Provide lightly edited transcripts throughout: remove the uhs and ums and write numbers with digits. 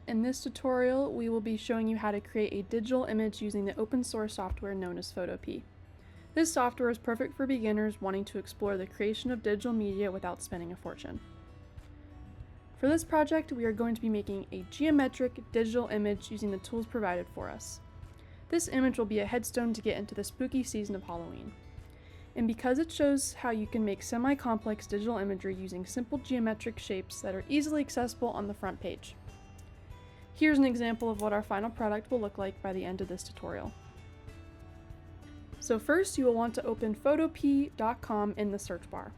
In this tutorial, we will be showing you how to create a digital image using the open source software known as Photopea. This software is perfect for beginners wanting to explore the creation of digital media without spending a fortune. For this project, we are going to be making a geometric digital image using the tools provided for us. This image will be a headstone to get into the spooky season of Halloween. And because it shows how you can make semi-complex digital imagery using simple geometric shapes that are easily accessible on the front page. Here's an example of what our final product will look like by the end of this tutorial. So first, you will want to open photopea.com in the search bar.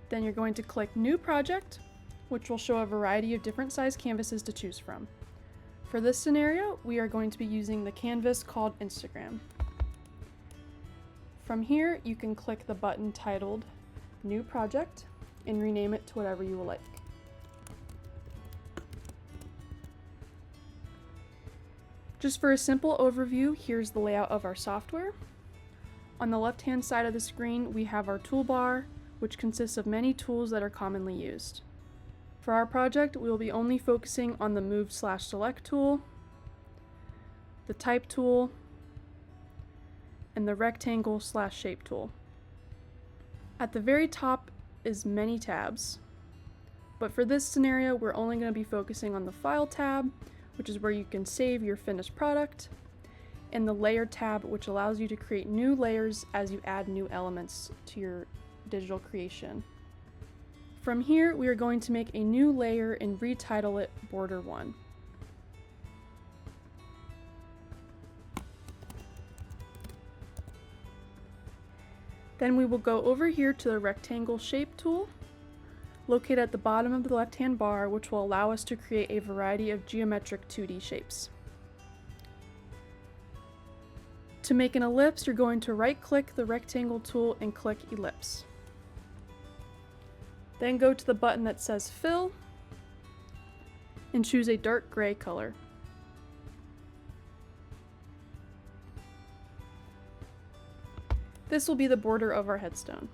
Then you're going to click New Project, which will show a variety of different size canvases to choose from. For this scenario, we are going to be using the canvas called Instagram. From here, you can click the button titled New Project and rename it to whatever you will like. Just for a simple overview, here's the layout of our software. On the left-hand side of the screen, we have our toolbar, which consists of many tools that are commonly used. For our project, we will be only focusing on the Move/Select tool, the Type tool, and the Rectangle/Shape tool. At the very top is many tabs, but for this scenario, we're only going to be focusing on the File tab, which is where you can save your finished product, and the Layer tab, which allows you to create new layers as you add new elements to your digital creation. From here, we are going to make a new layer and retitle it Border 1. Then we will go over here to the Rectangle Shape tool, located at the bottom of the left-hand bar, which will allow us to create a variety of geometric 2D shapes. To make an ellipse, you're going to right-click the Rectangle tool and click Ellipse. Then go to the button that says Fill and choose a dark gray color. This will be the border of our headstone.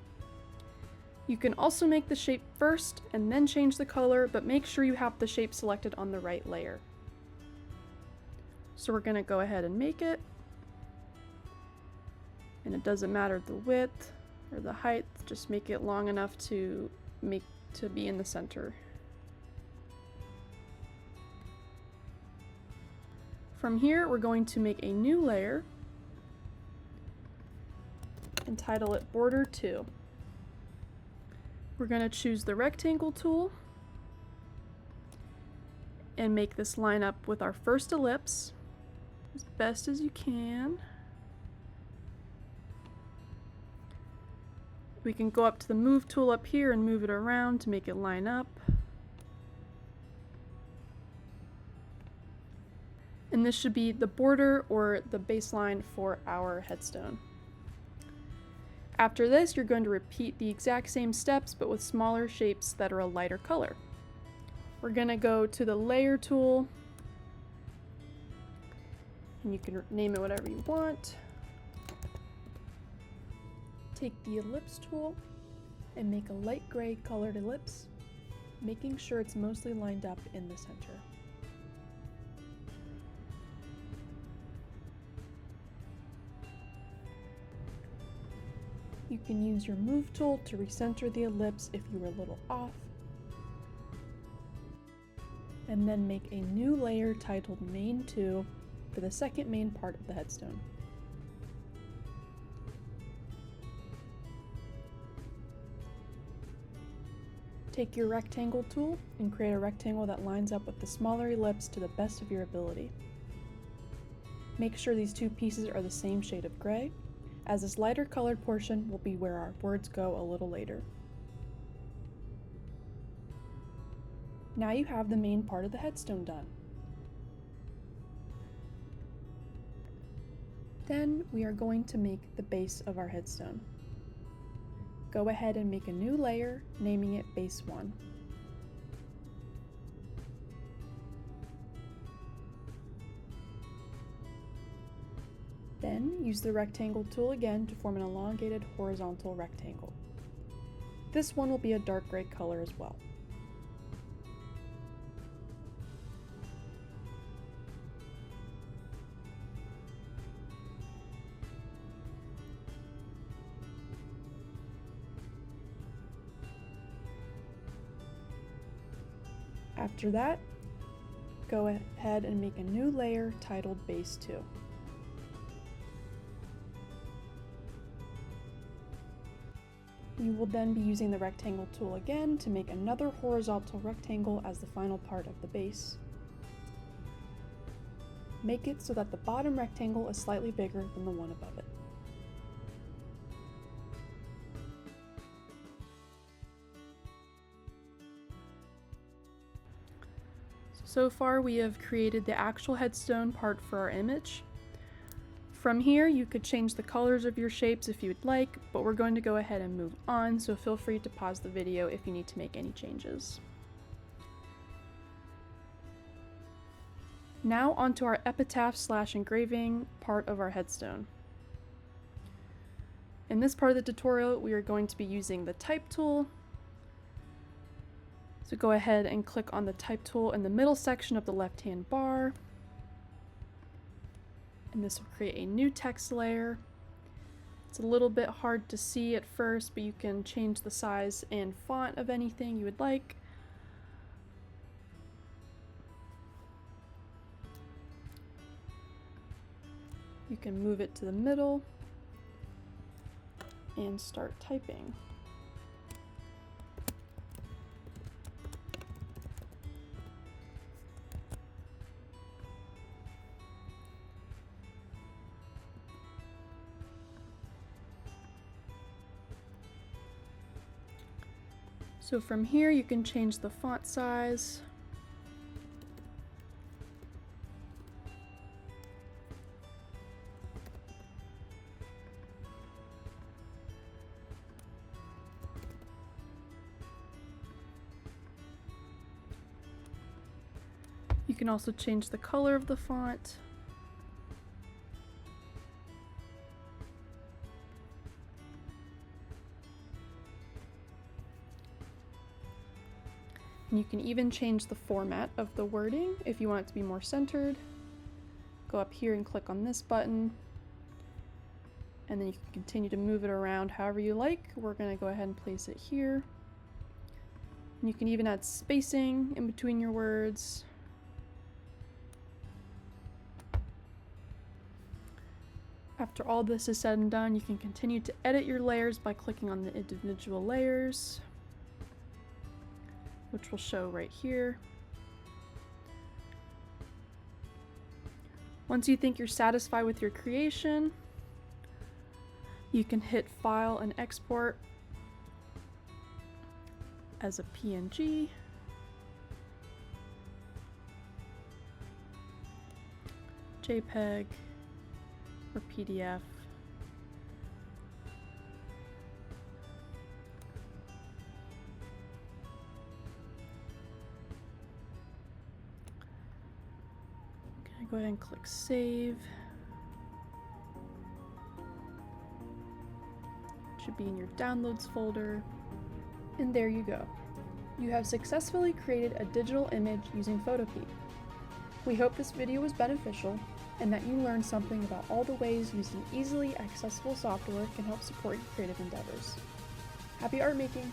You can also make the shape first and then change the color, but make sure you have the shape selected on the right layer. So we're going to go ahead and make it. And it doesn't matter the width or the height, just make it long enough to be in the center. From here, we're going to make a new layer and title it Border 2. We're going to choose the Rectangle tool and make this line up with our first ellipse as best as you can. We can go up to the Move tool up here and move it around to make it line up. And this should be the border or the baseline for our headstone. After this, you're going to repeat the exact same steps, but with smaller shapes that are a lighter color. We're going to go to the Layer tool, and you can name it whatever you want. Take the Ellipse tool and make a light gray colored ellipse, making sure it's mostly lined up in the center. You can use your Move tool to recenter the ellipse if you were a little off. And then make a new layer titled Main 2 for the second main part of the headstone. Take your Rectangle tool and create a rectangle that lines up with the smaller ellipse to the best of your ability. Make sure these two pieces are the same shade of gray, as this lighter colored portion will be where our words go a little later. Now you have the main part of the headstone done. Then we are going to make the base of our headstone. Go ahead and make a new layer, naming it Base 1. Then use the Rectangle tool again to form an elongated horizontal rectangle. This one will be a dark gray color as well. After that, go ahead and make a new layer titled Base 2. You will then be using the rectangle tool again to make another horizontal rectangle as the final part of the base. Make it so that the bottom rectangle is slightly bigger than the one above it. So far we have created the actual headstone part for our image. From here you could change the colors of your shapes if you would like, but we're going to go ahead and move on, so feel free to pause the video if you need to make any changes. Now onto our epitaph/engraving part of our headstone. In this part of the tutorial we are going to be using the type tool. So go ahead and click on the type tool in the middle section of the left-hand bar. And this will create a new text layer. It's a little bit hard to see at first, but you can change the size and font of anything you would like. You can move it to the middle and start typing. So from here you can change the font size. You can also change the color of the font. And you can even change the format of the wording if you want it to be more centered. Go up here and click on this button, and then you can continue to move it around however you like. We're going to go ahead and place it here. And you can even add spacing in between your words. After all this is said and done, you can continue to edit your layers by clicking on the individual layers, which will show right here. Once you think you're satisfied with your creation, you can hit File and Export as a PNG. JPEG or PDF. Go ahead and click Save. It should be in your Downloads folder. And there you go. You have successfully created a digital image using Photopea. We hope this video was beneficial and that you learned something about all the ways using easily accessible software can help support your creative endeavors. Happy art making!